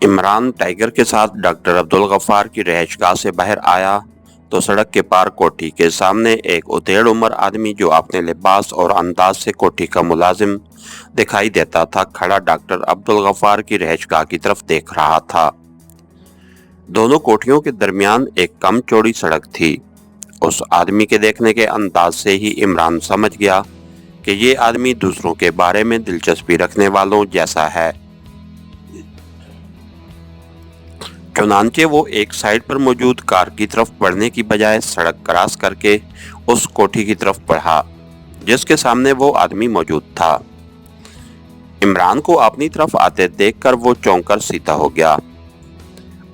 Imran tiger के साथ doctor Abdul Gaffar की रिहाइशगाह से बाहर आया तो सड़क के पार कोठी के सामने एक उधेड़ उम्र आदमी जो अपने लिबास और अंदाज से कोठी का मुलाजिम दिखाई देता था खड़ा डॉक्टर अब्दुल गफ्फार की रिहाइशगाह की तरफ देख रहा था। दोनों कोठियों के दरमियान एक कम चौड़ी सड़क थी। उस आदमी के देखने के अंदाज से ही इमरान समझ गया कि ये आदमी दूसरों के बारे में दिलचस्पी रखने वालों जैसा है। चुनांचे वो एक साइड पर मौजूद कार की तरफ बढ़ने की बजाय सड़क क्रॉस करके उस कोठी की तरफ बढ़ा जिसके सामने वो आदमी मौजूद था। इमरान को अपनी तरफ आते देखकर वो चौंक कर सीधा हो गया।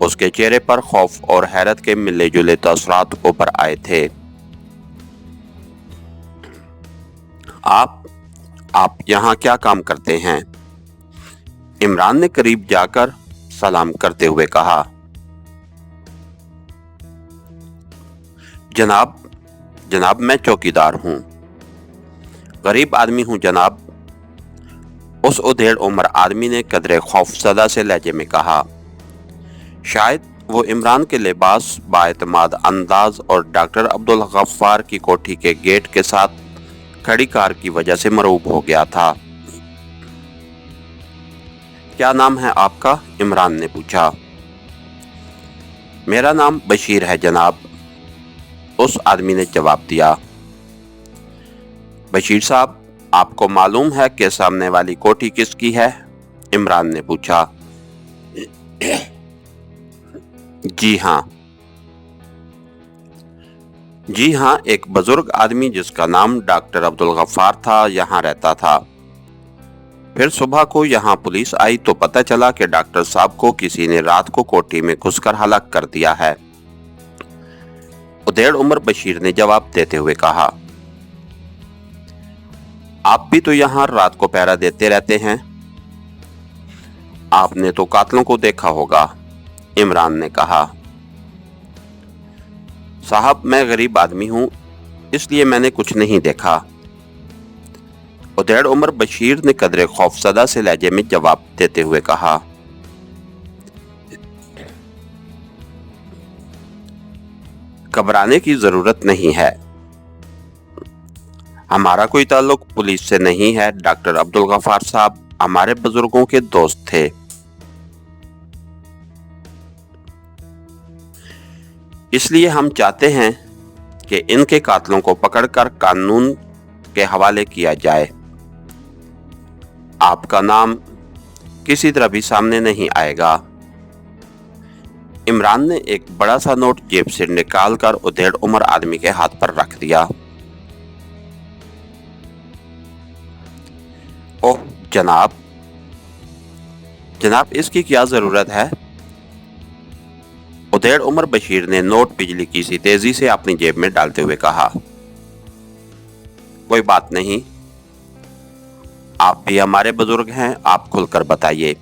उसके चेहरे पर खौफ और हैरत के मिले जुले तअसुरात ऊपर आए थे। आप यहाँ क्या काम करते हैं? इमरान ने करीब जाकर सलाम करते हुए कहा। जनाब मैं चौकीदार हूँ। गरीब आदमी हूँ जनाब, उस उधेड़ उम्र आदमी ने कदरे खौफजदा से लहजे में कहा। शायद वो इमरान के लिबास, बाएतमाद अंदाज और डॉक्टर अब्दुल गफ्फार की कोठी के गेट के साथ खड़ी कार की वजह से मरूब हो गया था। क्या नाम है आपका? इमरान ने पूछा। मेरा नाम बशीर है जनाब, उस आदमी ने जवाब दिया। बशीर साहब, आपको मालूम है कि सामने वाली कोठी किसकी है? इमरान ने पूछा। जी हाँ, एक बुजुर्ग आदमी जिसका नाम डॉक्टर अब्दुल गफ्फार था यहाँ रहता था। फिर सुबह को यहाँ पुलिस आई तो पता चला कि डॉक्टर साहब को किसी ने रात को कोठी में घुसकर हलाक कर दिया है। उधेड़ उम्र बशीर ने जवाब देते हुए कहा। आप भी तो यहाँ रात को पहरा देते रहते हैं, आपने तो कातलों को देखा होगा, इमरान ने कहा। साहब, मैं गरीब आदमी हूँ, इसलिए मैंने कुछ नहीं देखा, उधेड़ उम्र बशीर ने कदरे खौफजदा से लहजे में जवाब देते हुए कहा। घबराने की जरूरत नहीं है, हमारा कोई ताल्लुक पुलिस से नहीं है। डॉक्टर अब्दुल गफ्फार साहब हमारे बुजुर्गों के दोस्त थे। इसलिए हम चाहते हैं कि इनके कातलों को पकड़कर कानून के हवाले किया जाए। आपका नाम किसी तरह भी सामने नहीं आएगा। इमरान ने एक बड़ा सा नोट जेब से निकालकर उधेड़ उम्र आदमी के हाथ पर रख दिया। ओह जनाब, इसकी क्या जरूरत है? उधेड़ उम्र बशीर ने नोट बिजली की सी तेजी से अपनी जेब में डालते हुए कहा। कोई बात नहीं, आप भी हमारे बुजुर्ग हैं, आप खुलकर बताइए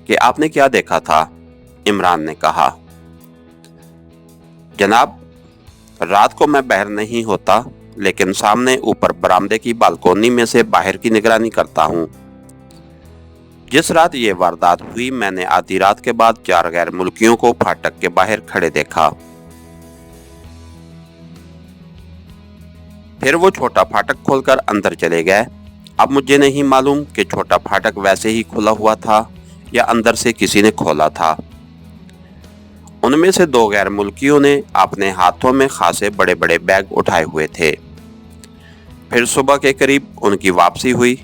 कि आपने क्या देखा था, इमरान ने कहा। जनाब, रात को मैं बाहर नहीं होता, लेकिन सामने ऊपर बरामदे की बालकोनी में से बाहर की निगरानी करता हूँ। जिस रात ये वारदात हुई, मैंने आधी रात के बाद 4 गैर मुल्कियों को फाटक के बाहर खड़े देखा। फिर वो छोटा फाटक खोलकर अंदर चले गए। अब मुझे नहीं मालूम कि छोटा फाटक वैसे ही खुला हुआ था या अंदर से किसी ने खोला था। उनमें से 2 गैर मुल्कियों ने अपने हाथों में खासे बड़े बड़े बैग उठाए हुए थे। फिर सुबह के करीब उनकी वापसी हुई।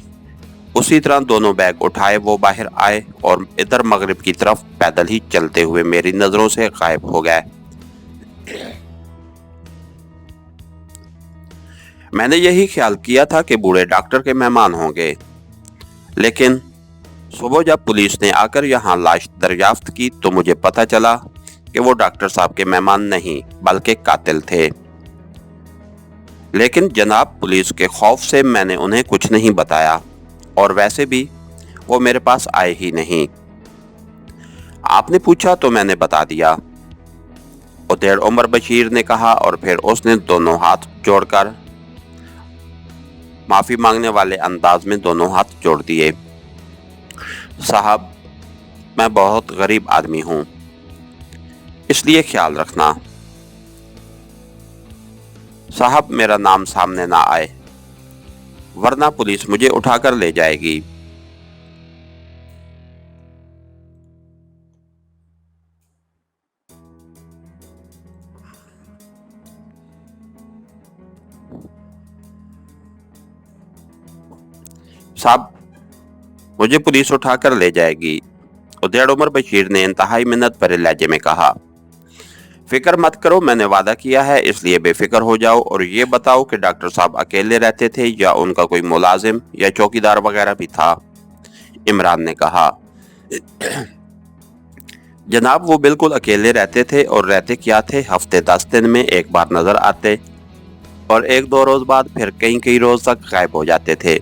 उसी तरह दोनों बैग उठाए वो बाहर आए और इधर मगरिब की तरफ पैदल ही चलते हुए मेरी नजरों से गायब हो गए। मैंने यही ख्याल किया था कि बूढ़े डॉक्टर के मेहमान होंगे, लेकिन सुबह जब पुलिस ने आकर यहाँ लाश दरियाफ्त की तो मुझे पता चला कि वो डॉक्टर साहब के मेहमान नहीं बल्कि कातिल थे। लेकिन जनाब, पुलिस के खौफ से मैंने उन्हें कुछ नहीं बताया और वैसे भी वो मेरे पास आए ही नहीं। आपने पूछा तो मैंने बता दिया, उधेड़ उम्र बशीर ने कहा और फिर उसने दोनों हाथ जोड़कर माफी मांगने वाले अंदाज में दोनों हाथ जोड़ दिए। साहब, मैं बहुत गरीब आदमी हूँ, इसलिए ख्याल रखना। साहब, मेरा नाम सामने ना आए, वरना पुलिस मुझे उठाकर ले जाएगी। साहब, मुझे पुलिस उठाकर ले जाएगी, उधेड़ उमर बशीर ने इंतहाई मिन्नत भरे लहजे में कहा। फिक्र मत करो, मैंने वादा किया है, इसलिए बेफिक्र हो जाओ और ये बताओ कि डॉक्टर साहब अकेले रहते थे या उनका कोई मुलाजिम या चौकीदार वगैरह भी था? इमरान ने कहा। जनाब, वो बिल्कुल अकेले रहते थे, और रहते क्या थे, हफ्ते 10 दिन में एक बार नजर आते और 1-2 रोज बाद फिर कई रोज तक गायब हो जाते थे।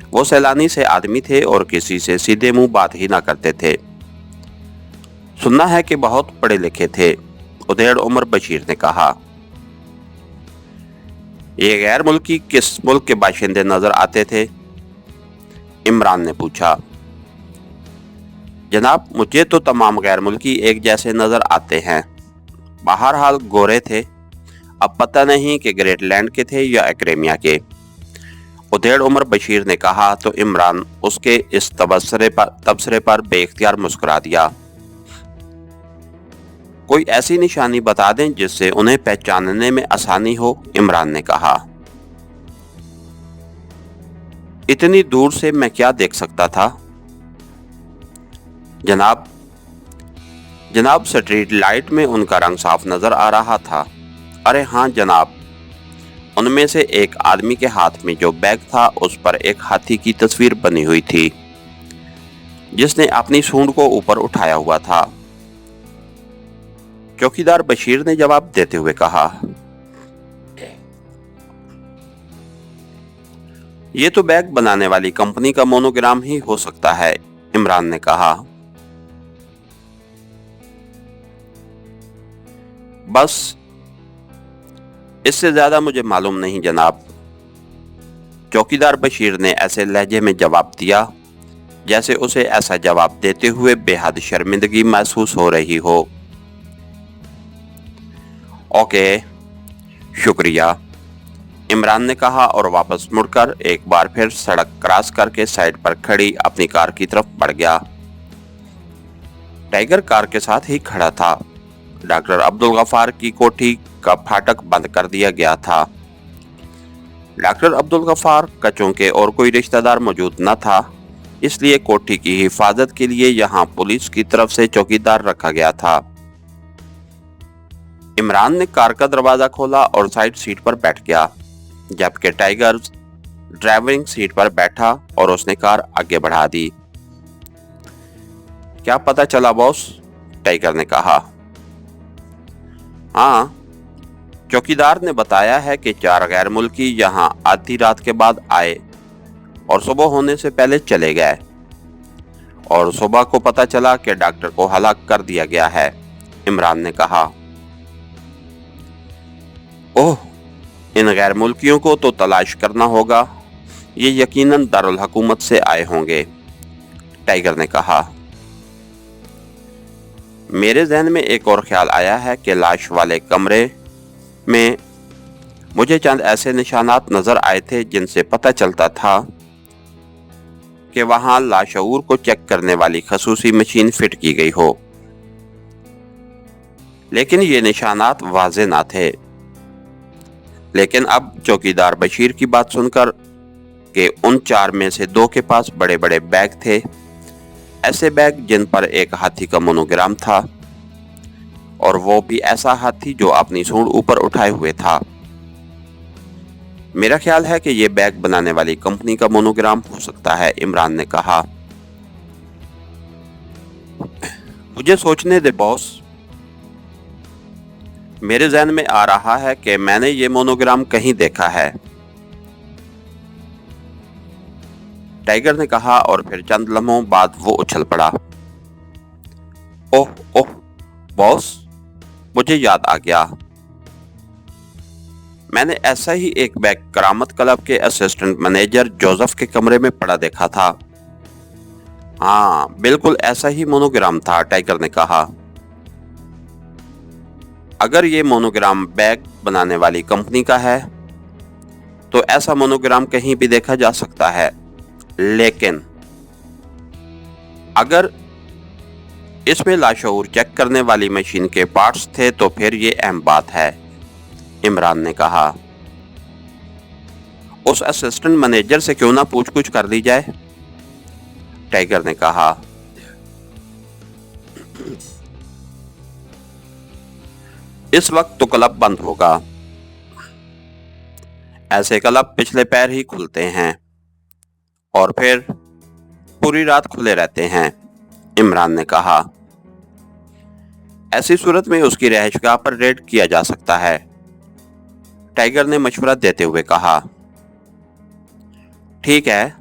वो सैलानी से आदमी थे और किसी से सीधे मुंह बात ही ना करते थे। सुनना है कि बहुत पढ़े लिखे थे, उधेड़ उमर बशीर ने कहा। ये गैर मुल्की किस मुल्क के बाशिंदे नजर आते थे? इमरान ने पूछा। जनाब, मुझे तो तमाम गैर मुल्की एक जैसे नजर आते हैं। बहरहाल गोरे थे, अब पता नहीं कि ग्रेटलैंड के थे या एक्रेमिया के। उधेड़ उमर बशीर ने कहा तो इमरान उसके इस तबसरे पर बेख्तियार मुस्कुरा दिया। कोई ऐसी निशानी बता दें जिससे उन्हें पहचानने में आसानी हो, इमरान ने कहा। इतनी दूर से मैं क्या देख सकता था? जनाब, स्ट्रीट लाइट में उनका रंग साफ नजर आ रहा था। अरे हाँ जनाब, उनमें से एक आदमी के हाथ में जो बैग था उस पर एक हाथी की तस्वीर बनी हुई थी, जिसने अपनी सूंड को ऊपर उठाया हुआ था। चौकीदार बशीर ने जवाब देते हुए कहा। ये तो बैग बनाने वाली कंपनी का मोनोग्राम ही हो सकता है, इमरान ने कहा। बस इससे ज्यादा मुझे मालूम नहीं जनाब, चौकीदार बशीर ने ऐसे लहजे में जवाब दिया जैसे उसे ऐसा जवाब देते हुए बेहद शर्मिंदगी महसूस हो रही हो। ओके, शुक्रिया, इमरान ने कहा और वापस मुड़कर एक बार फिर सड़क क्रॉस करके साइड पर खड़ी अपनी कार की तरफ बढ़ गया। टाइगर कार के साथ ही खड़ा था। डॉक्टर अब्दुल गफ्फार की कोठी का फाटक बंद कर दिया गया था। डॉक्टर अब्दुल गफ्फार का चूंकि और कोई रिश्तेदार मौजूद न था, इसलिए कोठी की हिफाजत के लिए यहाँ पुलिस की तरफ से चौकीदार रखा गया था। इमरान ने कार का दरवाजा खोला और साइड सीट पर बैठ गया, जबकि टाइगर ड्राइविंग सीट पर बैठा और उसने कार आगे बढ़ा दी। क्या पता चला बॉस? टाइगर ने कहा। हाँ, चौकीदार ने बताया है कि 4 गैर मुल्की यहाँ आधी रात के बाद आए और सुबह होने से पहले चले गए, और सुबह को पता चला कि डॉक्टर को हलाक कर दिया गया है, इमरान ने कहा। ओह, इन गैर मुल्कियों को तो तलाश करना होगा, ये यकीनन दारुल हुकूमत से आए होंगे, टाइगर ने कहा। मेरे जहन में एक और ख्याल आया है कि लाश वाले कमरे में मुझे चंद ऐसे निशानात नजर आए थे जिनसे पता चलता था कि वहां लाशऊर को चेक करने वाली खसूसी मशीन फिट की गई हो, लेकिन ये निशानात वाज़े ना थे। लेकिन अब चौकीदार बशीर की बात सुनकर कि उन 4 में से 2 के पास बड़े बड़े बैग थे, ऐसे बैग जिन पर एक हाथी का मोनोग्राम था, और वो भी ऐसा हाथी जो अपनी सूंड ऊपर उठाए हुए था। मेरा ख्याल है कि ये बैग बनाने वाली कंपनी का मोनोग्राम हो सकता है, इमरान ने कहा। मुझे सोचने दे बॉस, मेरे जहन में आ रहा है कि मैंने ये मोनोग्राम कहीं देखा है, टाइगर ने कहा, और फिर चंद लम्हों बाद वो उछल पड़ा। ओह ओह बॉस, मुझे याद आ गया, मैंने ऐसा ही एक बैग करामत क्लब के असिस्टेंट मैनेजर जोसेफ के कमरे में पड़ा देखा था। हाँ, बिल्कुल ऐसा ही मोनोग्राम था, टाइगर ने कहा। अगर ये मोनोग्राम बैग बनाने वाली कंपनी का है तो ऐसा मोनोग्राम कहीं भी देखा जा सकता है, लेकिन अगर इसमें लाशऊर चेक करने वाली मशीन के पार्ट्स थे तो फिर ये अहम बात है, इमरान ने कहा। उस असिस्टेंट मैनेजर से क्यों ना पूछ-पूछ कर ली जाए, टाइगर ने कहा। इस वक्त तो क्लब बंद होगा। ऐसे क्लब पिछले पैर ही खुलते हैं और फिर पूरी रात खुले रहते हैं, इमरान ने कहा। ऐसी सूरत में उसकी रिहाइशगाह पर रेड किया जा सकता है, टाइगर ने मशवरा देते हुए कहा। ठीक है,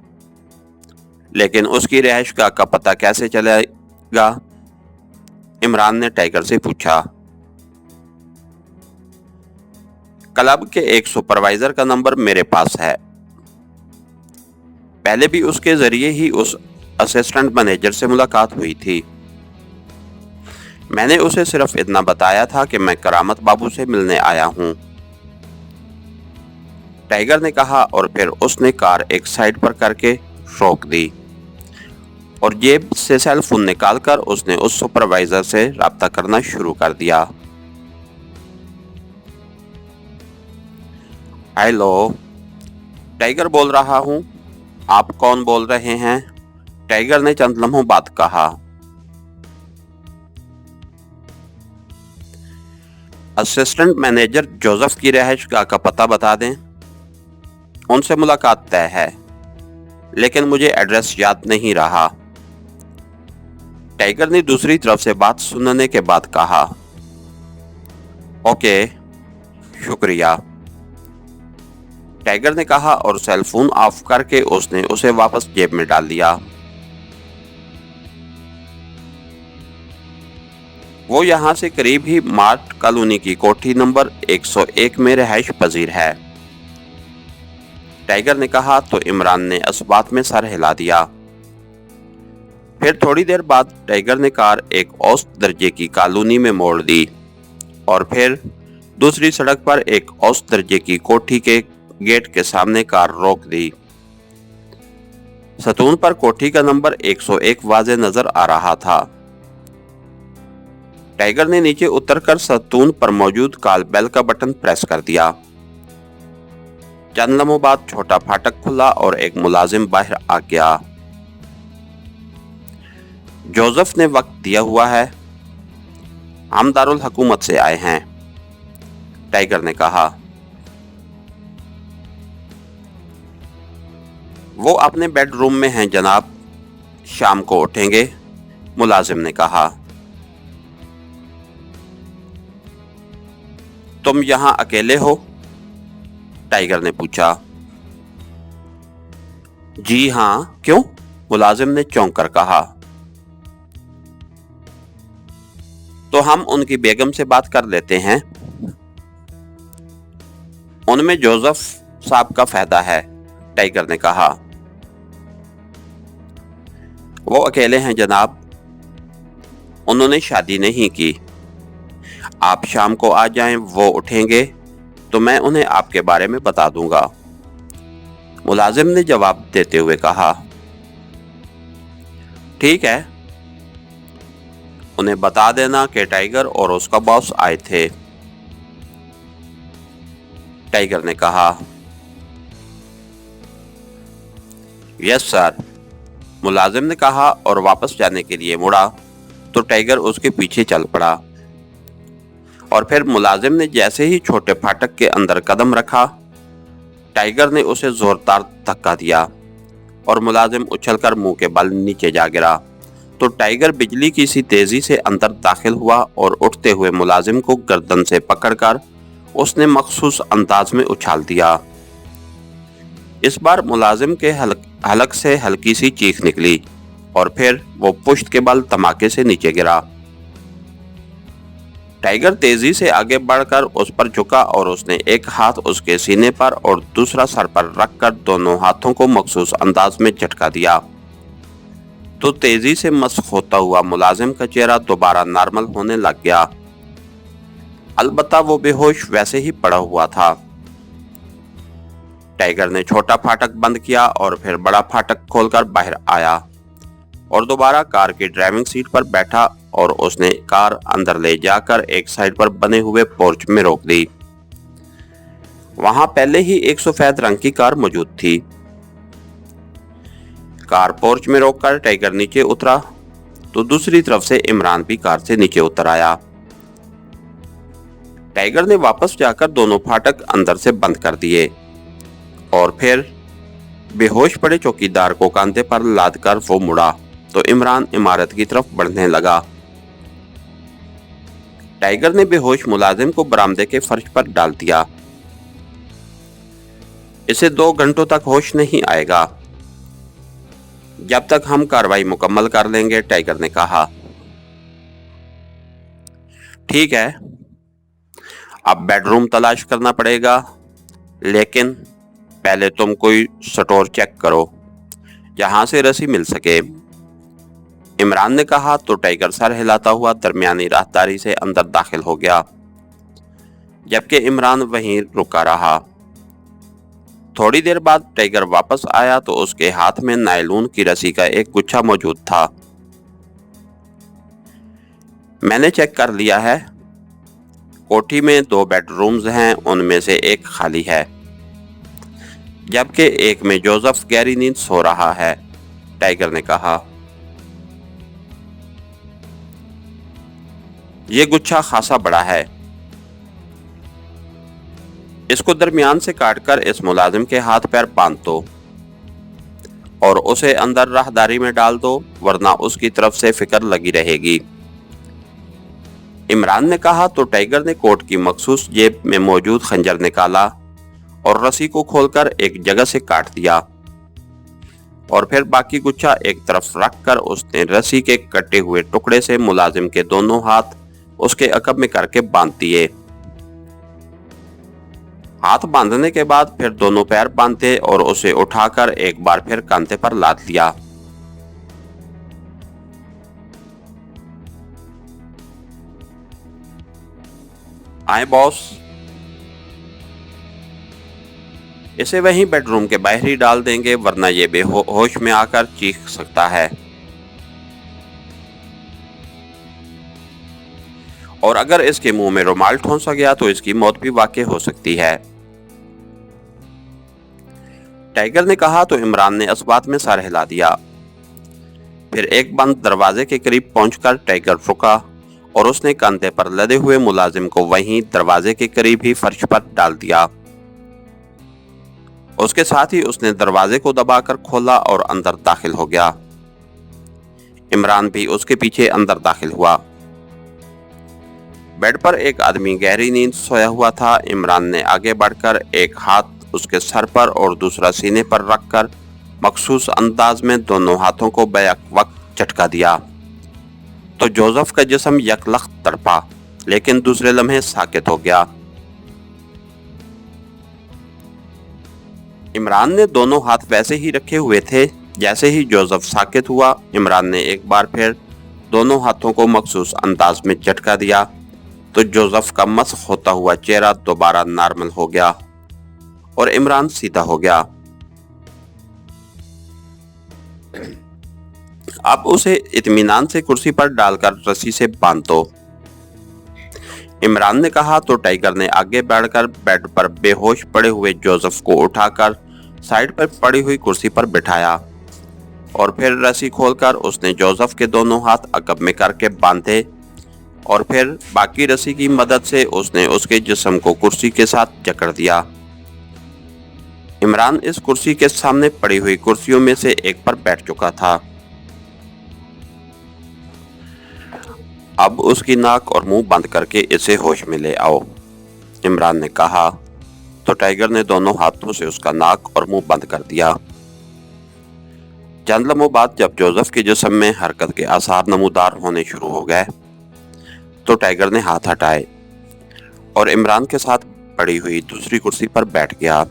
लेकिन उसकी रिहाइशगाह का पता कैसे चलेगा, इमरान ने टाइगर से पूछा। क्लब के एक सुपरवाइजर का नंबर मेरे पास है। पहले भी उसके जरिए ही उस असिस्टेंट मैनेजर से मुलाकात हुई थी। मैंने उसे सिर्फ इतना बताया था कि मैं करामत बाबू से मिलने आया हूं, टाइगर ने कहा, और फिर उसने कार एक साइड पर करके रोक दी और जेब से सेल फोन निकालकर उसने उस सुपरवाइजर से राब्ता करना शुरू कर दिया। हेलो, टाइगर बोल रहा हूं। आप कौन बोल रहे हैं, टाइगर ने चंद लम्हों बाद कहा। असिस्टेंट मैनेजर जोसेफ की रिहाइशगाह का पता बता दें। उनसे मुलाकात तय है, लेकिन मुझे एड्रेस याद नहीं रहा, टाइगर ने दूसरी तरफ से बात सुनने के बाद कहा। ओके, शुक्रिया, टाइगर ने कहा और सेल फोन ऑफ करके उसने उसे वापस जेब में डाल दिया। वो यहाँ से करीब ही मार्ट कॉलोनी की कोठी नंबर 101 में रिहाइश पजीर है, टाइगर ने कहा तो इमरान ने इस बात में सर हिला दिया। फिर थोड़ी देर बाद टाइगर ने कार एक औसत दर्जे की कॉलोनी में मोड़ दी और फिर दूसरी सड़क पर एक औसत दर्जे की कोठी के गेट के सामने कार रोक दी। सतून पर कोठी का नंबर 101 वाज़े नजर आ रहा था। टाइगर ने नीचे उतरकर सतून पर मौजूद कॉल बेल का बटन प्रेस कर दिया। चंद लम्हों बाद छोटा फाटक खुला और एक मुलाजिम बाहर आ गया। जोसेफ ने वक्त दिया हुआ है, हम दारुल हुकूमत से आए हैं, टाइगर ने कहा। वो अपने बेडरूम में हैं जनाब, शाम को उठेंगे, मुलाजिम ने कहा। तुम यहाँ अकेले हो, टाइगर ने पूछा। जी हाँ, क्यों, मुलाजिम ने चौंक कर कहा। तो हम उनकी बेगम से बात कर लेते हैं, उनमें जोसेफ साहब का फायदा है, टाइगर ने कहा। वो अकेले हैं जनाब, उन्होंने शादी नहीं की। आप शाम को आ जाएं, वो उठेंगे तो मैं उन्हें आपके बारे में बता दूंगा, मुलाजिम ने जवाब देते हुए कहा। ठीक है, उन्हें बता देना कि टाइगर और उसका बॉस आए थे, टाइगर ने कहा। यस सर, मुलाजिम ने कहा और वापस जाने के लिए मुड़ा तो टाइगर उसके पीछे चल पड़ा और फिर मुलाजिम ने जैसे ही छोटे फाटक के अंदर कदम रखा, टाइगर ने उसे जोरदार धक्का दिया और मुलाजिम उछलकर मुंह के बल नीचे जा गिरा तो टाइगर बिजली की सी तेजी से अंदर दाखिल हुआ और उठते हुए मुलाजिम को गर्दन से पकड़कर उसने मखसूस अंदाज में उछाल दिया। इस बार मुलाजिम के हलक से हल्की सी चीख निकली और फिर वो पुश्त के बल धमाके से नीचे गिरा। टाइगर तेजी से आगे बढ़कर उस पर झुका और उसने एक हाथ उसके सीने पर और दूसरा सर पर रखकर दोनों हाथों को मखसूस अंदाज में झटका दिया। तो तेजी से मस्क होता हुआ मुलाजिम का चेहरा दोबारा नॉर्मल होने लग गया। अलबत्ता वो बेहोश वैसे ही पड़ा हुआ था। टाइगर ने छोटा फाटक बंद किया और फिर बड़ा फाटक खोलकर बाहर आया और दोबारा कार की ड्राइविंग सीट पर बैठा और उसने कार अंदर ले जाकर एक साइड पर बने हुए पोर्च में रोक दी। वहां पहले ही एक सफेद रंग की कार मौजूद थी। कार पोर्च में रोककर टाइगर नीचे उतरा तो दूसरी तरफ से इमरान भी कार से नीचे उतर आया। टाइगर ने वापस जाकर दोनों फाटक अंदर से बंद कर दिए और फिर बेहोश पड़े चौकीदार को कंधे पर लादकर वो मुड़ा तो इमरान इमारत की तरफ बढ़ने लगा। टाइगर ने बेहोश मुलाजिम को बरामदे के फर्श पर डाल दिया। इसे 2 घंटों तक होश नहीं आएगा जब तक हम कार्रवाई मुकम्मल कर लेंगे, टाइगर ने कहा। ठीक है, अब बेडरूम तलाश करना पड़ेगा, लेकिन पहले तुम कोई स्टोर चेक करो जहां से रस्सी मिल सके, इमरान ने कहा तो टाइगर सर हिलाता हुआ दरमियानी राहदारी से अंदर दाखिल हो गया, जबकि इमरान वहीं रुका रहा। थोड़ी देर बाद टाइगर वापस आया तो उसके हाथ में नायलून की रस्सी का एक गुच्छा मौजूद था। मैंने चेक कर लिया है, कोठी में 2 बेडरूम्स हैं, उनमें से एक खाली है, जबकि एक में जोसेफ गहरी नींद सो रहा है, टाइगर ने कहा। यह गुच्छा खासा बड़ा है, इसको दरमियान से काटकर इस मुलाजिम के हाथ पैर बांध दो और उसे अंदर राहदारी में डाल दो, वरना उसकी तरफ से फिक्र लगी रहेगी, इमरान ने कहा तो टाइगर ने कोट की मखसूस जेब में मौजूद खंजर निकाला और रस्सी को खोलकर एक जगह से काट दिया और फिर बाकी गुच्छा एक तरफ रखकर उसने रस्सी के कटे हुए टुकड़े से मुलाजिम के दोनों हाथ उसके अकब में करके बांध दिए। हाथ बांधने के बाद फिर दोनों पैर बांधे और उसे उठाकर एक बार फिर कंधे पर लाद लिया। आए बॉस, इसे वहीं बेडरूम के बाहर ही डाल देंगे, वरना ये बेहोश में आकर चीख सकता है और अगर इसके मुंह में रुमाल ठोंसा गया तो इसकी मौत भी वाकई हो सकती है, टाइगर ने कहा तो इमरान ने इस बात में सर हिला दिया। फिर एक बंद दरवाजे के करीब पहुंचकर टाइगर रुका और उसने कंधे पर लदे हुए मुलाजिम को वहीं दरवाजे के करीब ही फर्श पर डाल दिया। उसके साथ ही उसने दरवाजे को दबाकर खोला और अंदर दाखिल हो गया। इमरान भी उसके पीछे अंदर दाखिल हुआ। बेड पर एक आदमी गहरी नींद सोया हुआ था। इमरान ने आगे बढ़कर एक हाथ उसके सर पर और दूसरा सीने पर रखकर मखसूस अंदाज में दोनों हाथों को बैक वक्त झटका दिया तो जोसेफ का जिस्म यकलख्त तड़पा, लेकिन दूसरे लम्हे साकित हो गया। इमरान ने दोनों हाथ वैसे ही रखे हुए थे। जैसे ही जोसेफ साकित हुआ, इमरान ने एक बार फिर दोनों हाथों को मखसूस अंदाज में झटका दिया तो जोसेफ का मस्क होता हुआ चेहरा दोबारा नॉर्मल हो गया और इमरान सीधा हो गया। अब उसे इत्मीनान से कुर्सी पर डालकर रस्सी से बांध दो, इमरान ने कहा तो टाइगर ने आगे बढ़कर बेड पर बेहोश पड़े हुए जोसेफ को उठाकर साइड पर पड़ी हुई कुर्सी पर बिठाया और फिर रस्सी खोलकर उसने जोसेफ के दोनों हाथ अकब में करके बांधे और फिर बाकी रस्सी की मदद से उसने उसके जिस्म को कुर्सी के साथ जकड़ दिया। इमरान इस कुर्सी के सामने पड़ी हुई कुर्सियों में से एक पर बैठ चुका था। अब उसकी नाक और मुंह बंद करके इसे होश में ले आओ, इमरान ने कहा तो टाइगर ने दोनों हाथों से उसका नाक और मुंह बंद कर दिया। चंद लम्हों बाद जब जोसेफ के जिस्म में हरकत के आसार नमूदार होने शुरू हो गए तो टाइगर ने हाथ हटाए और इमरान के साथ पड़ी हुई दूसरी कुर्सी पर बैठ गया।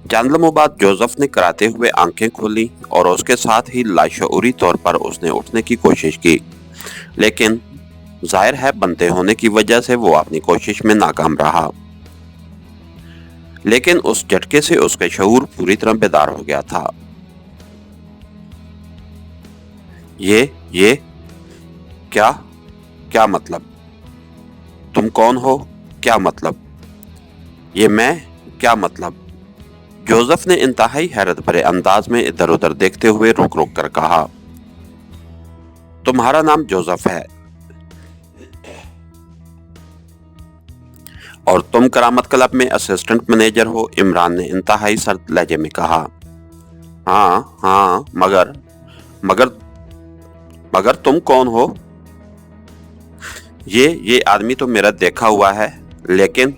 चंद लम्हों बाद जोसेफ ने कराते हुए आंखें खोली और उसके साथ ही लाशऊरी तौर पर उसने उठने की कोशिश की, लेकिन जाहिर है बंदे होने की वजह से वो अपनी कोशिश में नाकाम रहा। लेकिन उस झटके से उसका शऊर पूरी तरह बेदार हो गया था। ये क्या क्या मतलब? तुम कौन हो? क्या मतलब? ये मैं? क्या मतलब? जोसेफ ने इंतहाई हैरत भरे अंदाज में इधर उधर देखते हुए रुक रुक कर कहा, तुम्हारा नाम जोसेफ है और तुम करामत क्लब में असिस्टेंट मैनेजर हो? इमरान ने इंतहाई सर्द लहजे में कहा। हाँ, मगर मगर मगर तुम कौन हो? ये आदमी तो मेरा देखा हुआ है, लेकिन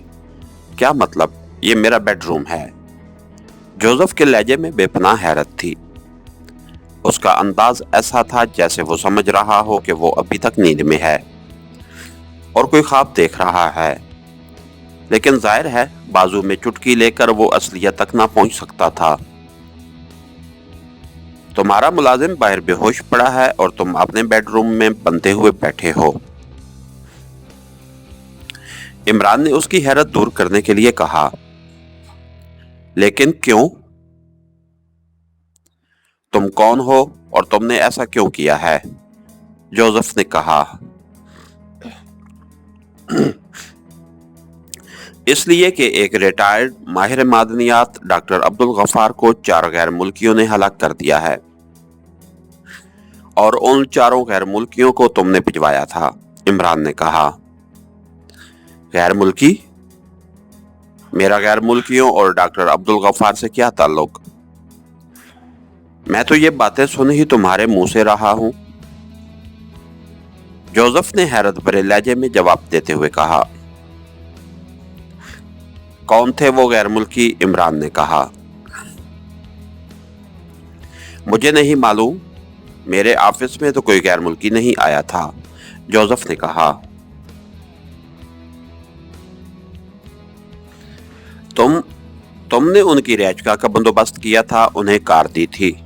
क्या मतलब? ये मेरा बेडरूम है। जोसेफ के लहजे में बेपनाह हैरत थी। उसका अंदाज ऐसा था जैसे वो समझ रहा हो कि वो अभी तक नींद में है और कोई ख्वाब देख रहा है, लेकिन जाहिर है बाजू में चुटकी लेकर वो असलियत तक ना पहुंच सकता था। तुम्हारा मुलाजिम बाहर बेहोश पड़ा है और तुम अपने बेडरूम में बंधे हुए बैठे हो। इमरान ने उसकी हैरत दूर करने के लिए कहा, लेकिन क्यों? तुम कौन हो और तुमने ऐसा क्यों किया है? जोसेफ ने कहा। इसलिए कि एक रिटायर्ड माहिर मादनियात डॉक्टर अब्दुल गफ्फार को 4 गैर मुल्कियों ने हलाक कर दिया है और उन 4 गैर मुल्कियों को तुमने भिजवाया था। इमरान ने कहा। गैर मुल्की? मेरा गैर मुल्कियों और डॉक्टर अब्दुल गफ्फार से क्या ताल्लुक? मैं तो ये बातें सुन ही तुम्हारे मुंह से रहा हूं। जोसेफ ने हैरत भरे लहजे में जवाब देते हुए कहा। कौन थे वो गैर मुल्की? इमरान ने कहा। मुझे नहीं मालूम, मेरे ऑफिस में तो कोई गैर मुल्की नहीं आया था। जोसेफ ने कहा। तुमने उनकी रिहाइशगाह का बंदोबस्त किया था, उन्हें कार दी थी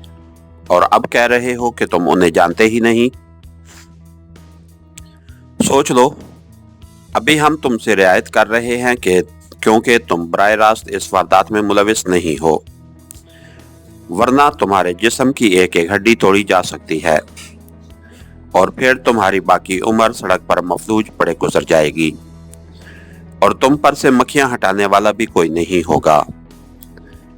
और अब कह रहे हो कि तुम उन्हें जानते ही नहीं। सोच लो, अभी हम तुमसे रियायत कर रहे हैं कि क्योंकि तुम बराह रास्त इस वारदात में मुलविस नहीं हो, वरना तुम्हारे जिस्म की एक एक हड्डी तोड़ी जा सकती है और फिर तुम्हारी बाकी उम्र सड़क पर मफलूज पड़े गुजर जाएगी और तुम पर से मक्खियां हटाने वाला भी कोई नहीं होगा।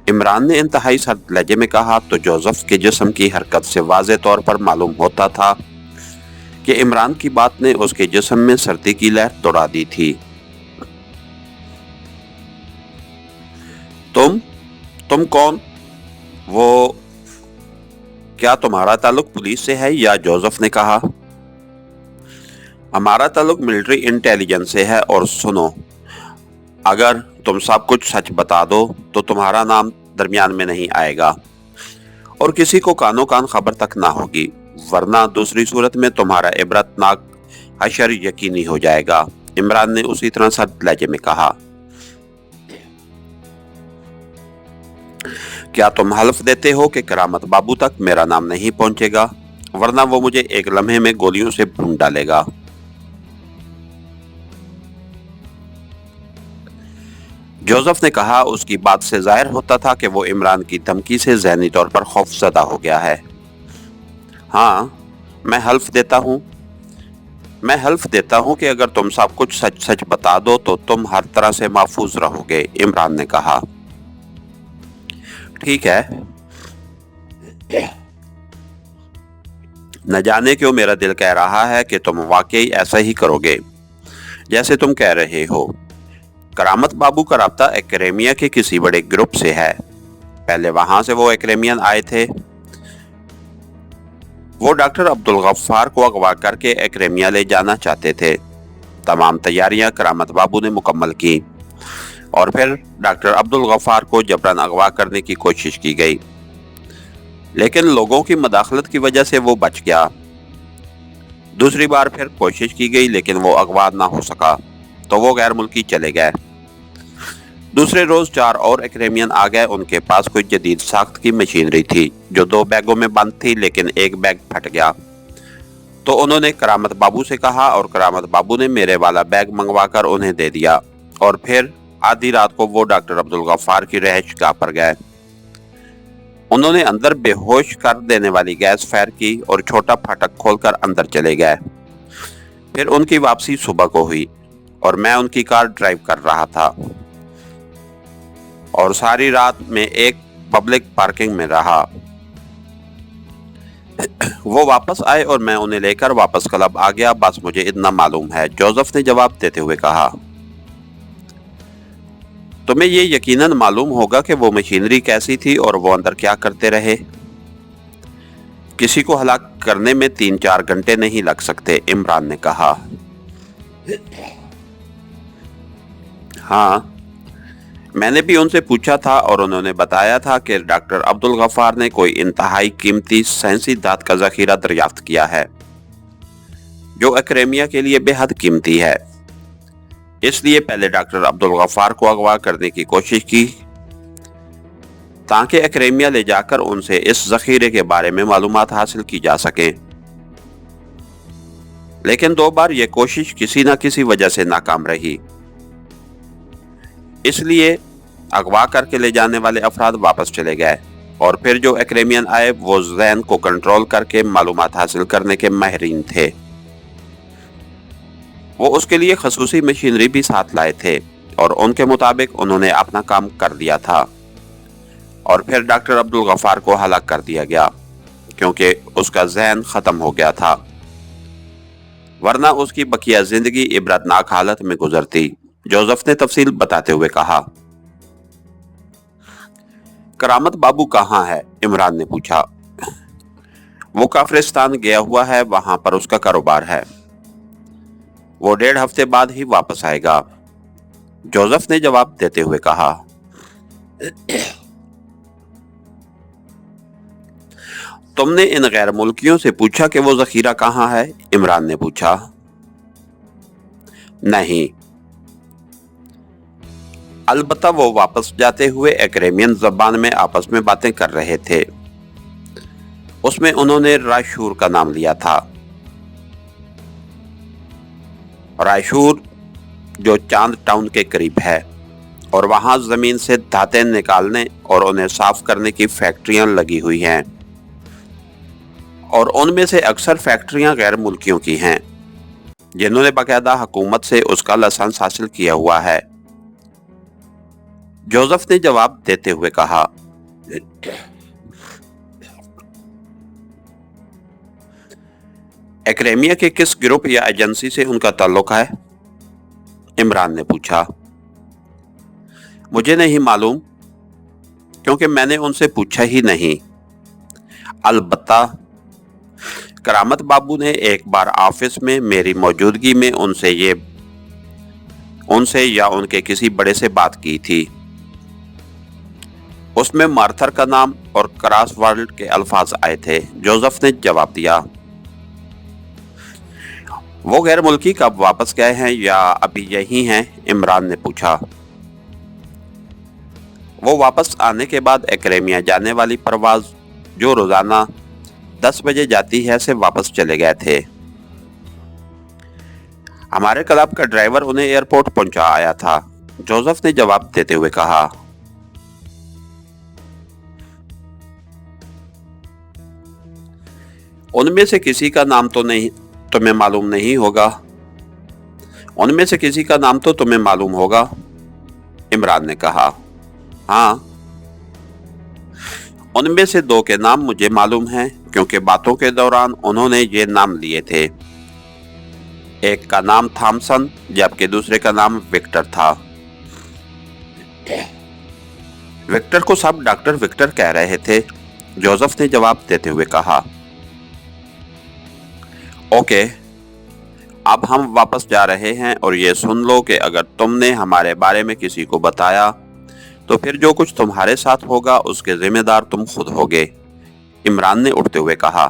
इमरान ने इंतहाई सर्द लहजे में कहा तो जोसेफ के जिस्म की हरकत से वाज़े तौर पर मालूम होता था कि इमरान की बात ने उसके जिस्म में सर्दी की लहर दौड़ा दी थी। तुम कौन? वो क्या तुम्हारा ताल्लुक पुलिस से है? या जोसेफ ने कहा। हमारा ताल्लुक मिलिट्री इंटेलिजेंस से है और सुनो, अगर तुम सब कुछ सच बता दो तो तुम्हारा नाम दरमियान में नहीं आएगा और किसी को कानो कान खबर तक ना होगी, वरना दूसरी सूरत में तुम्हारा इबरतनाक हशर यकीनी हो जाएगा। इमरान ने उसी तरह सर्द लहजे में कहा। क्या तुम हल्फ देते हो कि करामत बाबू तक मेरा नाम नहीं पहुंचेगा, वरना वो मुझे एक लम्हे में गोलियों से भून डालेगा? जोसेफ ने कहा। उसकी बात से जाहिर होता था कि वो इमरान की धमकी से ज़हनी तौर पर खौफजदा हो गया है। हाँ, मैं हल्फ देता हूँ कि अगर तुम सब कुछ सच सच बता दो तो तुम हर तरह से महफूज रहोगे। इमरान ने कहा। ठीक है, न जाने क्यों मेरा दिल कह रहा है कि तुम वाकई ऐसा ही करोगे जैसे तुम कह रहे हो। करामत बाबू का राब्ता एक्रेमिया के किसी बड़े ग्रुप से है। पहले वहां से वो एक्रेमियन आए थे। वो डॉक्टर अब्दुल गफ्फार को अगवा करके एक्रेमिया ले जाना चाहते थे। तमाम तैयारियां करामत बाबू ने मुकम्मल की और फिर डॉक्टर अब्दुल गफ्फार को जबरन अगवा करने की कोशिश की गई, लेकिन लोगों की मदाखलत की वजह से वो बच गया। दूसरी बार फिर कोशिश की गई, लेकिन वो अगवा ना हो सका तो वो गैर मुल्की चले गए। दूसरे रोज 4 और एक्रेमियन आ गए। उनके पास कोई जदीद साख्त की मशीनरी थी जो 2 बैगों में बंद थी, लेकिन एक बैग फट गया। तो उन्होंने करामत बाबू से कहा और करामत बाबू ने मेरे वाला बैग मंगवाकर उन्हें दे दिया। और फिर आधी रात को वो डॉक्टर अब्दुल गफ्फार की रहायशगाह पर गए। उन्होंने अंदर बेहोश कर देने वाली गैस फायर की और छोटा फाटक खोलकर अंदर चले गए। फिर उनकी वापसी सुबह को हुई और मैं उनकी कार ड्राइव कर रहा था और सारी रात में एक पब्लिक पार्किंग में रहा। वो वापस आए और मैं उन्हें लेकर वापस क्लब आ गया। बस मुझे इतना मालूम है, जोसेफ ने जवाब देते हुए कहा। तुम्हें ये यकीनन मालूम होगा कि वो मशीनरी कैसी थी और वो अंदर क्या करते रहे। किसी को हलाक करने में 3-4 घंटे नहीं लग सकते, इमरान ने कहा। हाँ, मैंने भी उनसे पूछा था और उन्होंने बताया था कि डॉक्टर अब्दुल गफ्फार ने कोई इंतहाई कीमती साइंसी धात का जखीरा दरियाफ्त किया है जो एक्रेमिया के लिए बेहद कीमती है। इसलिए पहले डॉक्टर अब्दुल गफ्फार को अगवा करने की कोशिश की ताकि एक्रेमिया ले जाकर उनसे इस जखीरे के बारे में मालूमात हासिल की जा सके। लेकिन 2 बार यह कोशिश किसी न किसी वजह से नाकाम रही। इसलिए अगवा करके ले जाने वाले अफराद वापस चले गए और फिर जो एक्रेमियन आए वो ज़हन को कंट्रोल करके मालूमात हासिल करने के माहिरीन थे। वो उसके लिए खसूसी मशीनरी भी साथ लाए थे और उनके मुताबिक उन्होंने अपना काम कर दिया था। और फिर डॉक्टर अब्दुल गफ्फार को हलाक कर दिया गया क्योंकि उसका ज़हन ख़त्म हो गया था, वरना उसकी बकिया जिंदगी इबरतनाक हालत में गुजरती। जोसेफ ने तफसील बताते हुए कहा। करामत बाबू कहाँ है? इमरान ने पूछा। वो काफिरिस्तान गया हुआ है, वहां पर उसका कारोबार है। वो 1.5 हफ्ते बाद ही वापस आएगा, जोसेफ ने जवाब देते हुए कहा। तुमने इन गैर मुल्कियों से पूछा कि वो जखीरा कहाँ है? इमरान ने पूछा। नहीं, अलबत्ता वो वापस जाते हुए एक्रेमियन ज़बान में आपस में बातें कर रहे थे। उसमें उन्होंने रायशूर का नाम लिया था। रायशूर जो चांद टाउन के करीब है और वहां जमीन से धातें निकालने और उन्हें साफ करने की फैक्ट्रियां लगी हुई हैं और उनमें से अक्सर फैक्ट्रियां गैर मुल्कियों की हैं जिन्होंने बाकायदा हुकूमत से उसका लाइसेंस हासिल किया हुआ है, जोसेफ ने जवाब देते हुए कहा। एक्रेमिया के किस ग्रुप या एजेंसी से उनका ताल्लुक है? इमरान ने पूछा। मुझे नहीं मालूम क्योंकि मैंने उनसे पूछा ही नहीं। अलबत्ता करामत बाबू ने एक बार ऑफिस में मेरी मौजूदगी में उनसे या उनके किसी बड़े से बात की थी। उसमें मार्थर का नाम और क्रॉस वर्ल्ड के अल्फाज आए थे, जोसेफ ने जवाब दिया। वो गैर मुल्की कब वापस गए हैं या अभी यही हैं? इमरान ने पूछा। वो वापस आने के बाद एक्रेमिया जाने वाली परवाज जो रोजाना 10 बजे जाती है से वापस चले गए थे। हमारे क्लब का ड्राइवर उन्हें एयरपोर्ट पहुंचा आया था, जोसेफ ने जवाब देते हुए कहा। उनमें से किसी का नाम तो नहीं तुम्हें मालूम नहीं होगा? उनमें से किसी का नाम तो तुम्हें मालूम होगा, इमरान ने कहा। हाँ, उनमें से 2 के नाम मुझे मालूम हैं क्योंकि बातों के दौरान उन्होंने ये नाम लिए थे। एक का नाम थॉमसन जबकि दूसरे का नाम विक्टर था। विक्टर को सब डॉक्टर विक्टर कह रहे थे, जोसेफ ने जवाब देते हुए कहा। ओके, अब हम वापस जा रहे हैं और ये सुन लो कि अगर तुमने हमारे बारे में किसी को बताया तो फिर जो कुछ तुम्हारे साथ होगा उसके जिम्मेदार तुम खुद होगे, इमरान ने उठते हुए कहा।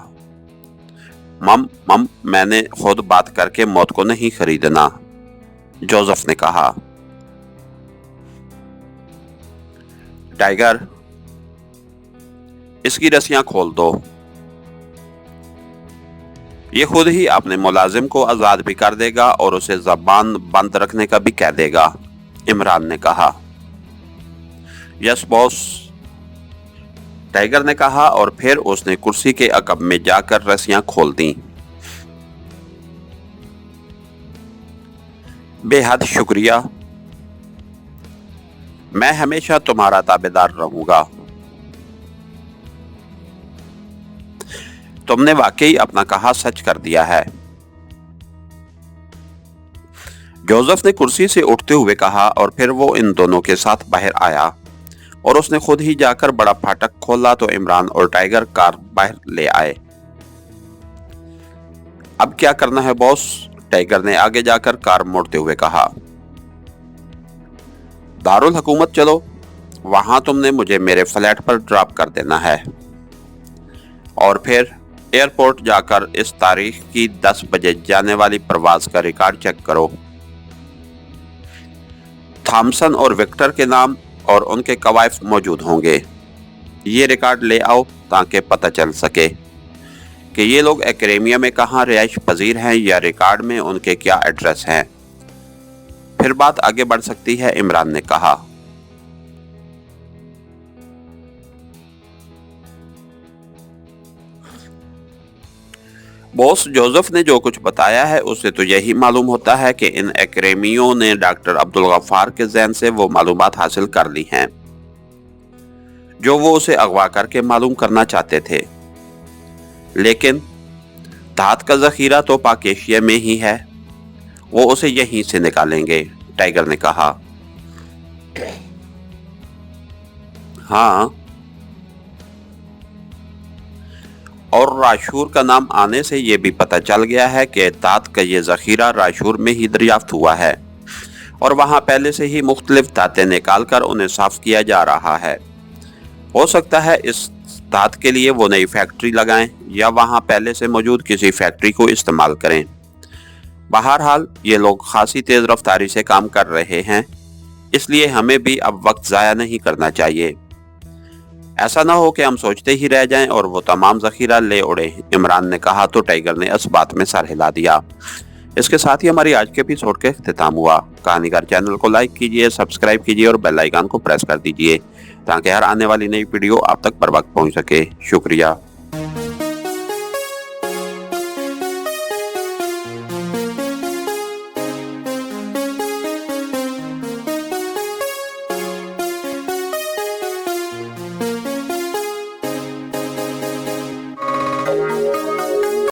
मम मैंने खुद बात करके मौत को नहीं खरीदना, जोसेफ ने कहा। टाइगर, इसकी रस्सियां खोल दो। ये खुद ही अपने मुलाजिम को आजाद भी कर देगा और उसे जबान बंद रखने का भी कह देगा, इमरान ने कहा। यस बॉस, टाइगर ने कहा और फिर उसने कुर्सी के अकब में जाकर रस्सियां खोल दी। बेहद शुक्रिया, मैं हमेशा तुम्हारा ताबेदार रहूंगा। तुमने वाकई अपना कहा सच कर दिया है, जोसेफ ने कुर्सी से उठते हुए कहा और फिर वो इन दोनों के साथ बाहर आया और उसने खुद ही जाकर बड़ा फाटक खोला तो इमरान और टाइगर कार बाहर ले आए। अब क्या करना है बॉस? टाइगर ने आगे जाकर कार मोड़ते हुए कहा। दारुल हुकूमत चलो, वहां तुमने मुझे मेरे फ्लैट पर ड्रॉप कर देना है और फिर एयरपोर्ट जाकर इस तारीख की 10 बजे जाने वाली परवाज का रिकॉर्ड चेक करो। थॉमसन और विक्टर के नाम और उनके कवायफ मौजूद होंगे। ये रिकॉर्ड ले आओ ताकि पता चल सके कि ये लोग एक्रेमिया में कहाँ रिहाइश पजीर हैं या रिकॉर्ड में उनके क्या एड्रेस हैं। फिर बात आगे बढ़ सकती है, इमरान ने कहा। बॉस, जोसेफ ने जो कुछ बताया है उससे तो यही मालूम होता है कि इन एक्रेमियों ने डॉक्टर अब्दुल गफ्फार के ज़हन से वो मालूमात हासिल कर ली हैं जो वो उसे अगवा करके मालूम करना चाहते थे, लेकिन धात का जखीरा तो पाक एशिया में ही है, वो उसे यहीं से निकालेंगे, टाइगर ने कहा। हाँ, और राशूर का नाम आने से ये भी पता चल गया है कि धात का ये जखीरा राशूर में ही दरियाफ्त हुआ है और वहाँ पहले से ही मुख्तलिफ धातें निकाल कर उन्हें साफ किया जा रहा है। हो सकता है इस धात के लिए वो नई फैक्ट्री लगाएं या वहाँ पहले से मौजूद किसी फैक्ट्री को इस्तेमाल करें। बहरहाल ये लोग खासी तेज रफ्तारी से काम कर रहे हैं, इसलिए हमें भी अब वक्त ज़ाया नहीं करना चाहिए। ऐसा ना हो कि हम सोचते ही रह जाएं और वो तमाम जखीरा ले उड़े, इमरान ने कहा तो टाइगर ने इस बात में सर हिला दिया। इसके साथ ही हमारी आज के एपिसोड का इख्तिताम हुआ। कहानीकार चैनल को लाइक कीजिए, सब्सक्राइब कीजिए और बेल आइकन को प्रेस कर दीजिए ताकि हर आने वाली नई वीडियो आप तक बर वक्त पहुंच सके। शुक्रिया।